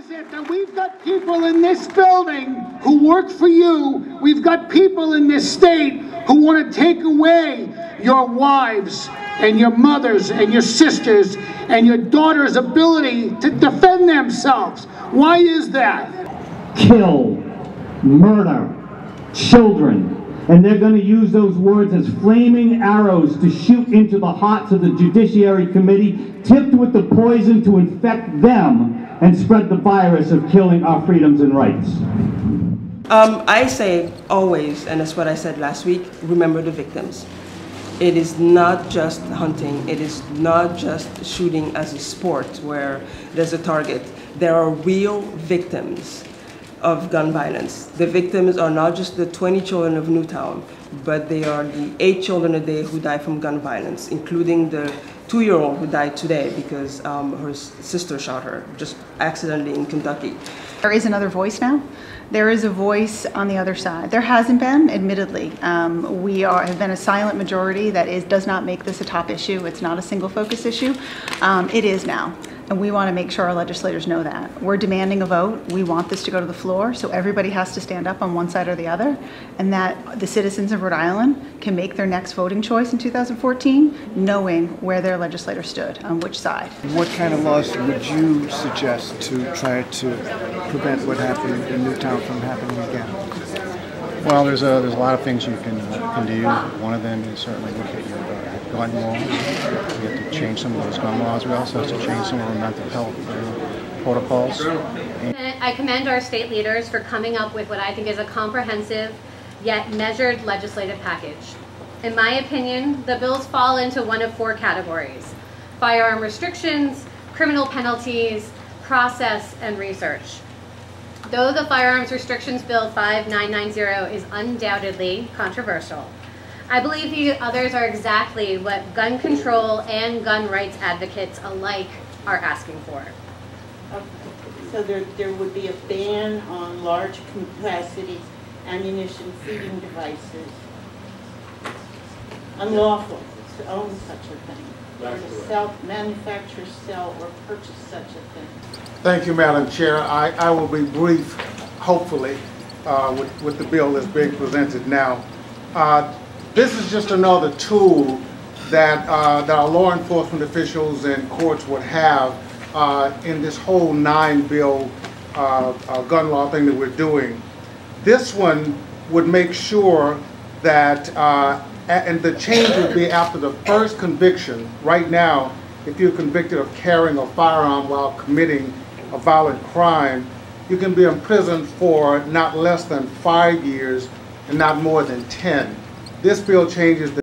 is it that we've got people in this building who work for you, we've got people in this state who want to take away your wives and your mothers and your sisters and your daughters' ability to defend themselves? Why is that? Kill, murder, children. And they're going to use those words as flaming arrows to shoot into the hearts of the Judiciary Committee, tipped with the poison to infect them and spread the virus of killing our freedoms and rights. I say always, and that's what I said last week, remember the victims. It is not just hunting, it is not just shooting as a sport where there's a target. There are real victims of gun violence. The victims are not just the 20 children of Newtown, but they are the 8 children a day who die from gun violence, including the 2-year-old who died today because her sister shot her just accidentally in Kentucky. There is another voice now. There is a voice on the other side. There hasn't been, admittedly. We have been a silent majority that does not make this a top issue. It's not a single focus issue. It is now. And we want to make sure our legislators know that. We're demanding a vote. We want this to go to the floor, so everybody has to stand up on one side or the other, and that the citizens of Rhode Island can make their next voting choice in 2014, knowing where their legislator stood, on which side. What kind of laws would you suggest to try to prevent what happened in Newtown from happening again? Well, there's a lot of things you can do. One of them is certainly look at your gun laws. We have to change some of those gun laws. We also have to change some of our mental health protocols. I commend our state leaders for coming up with what I think is a comprehensive yet measured legislative package. In my opinion, the bills fall into one of 4 categories: firearm restrictions, criminal penalties, process, and research. Though the Firearms Restrictions Bill 5990 is undoubtedly controversial, I believe the others are exactly what gun control and gun rights advocates alike are asking for. Okay. So there would be a ban on large capacity ammunition feeding devices. Unlawful to own such a thing, or to sell, manufacture, sell, or purchase such a thing. Thank you, Madam Chair. I will be brief, hopefully, with the bill that's being presented now. This is just another tool that our law enforcement officials and courts would have in this whole 9-bill gun law thing that we're doing. This one would make sure that, and the change would be after the first conviction. Right now, if you're convicted of carrying a firearm while committing a violent crime, you can be imprisoned for not less than 5 years and not more than 10. This bill changes the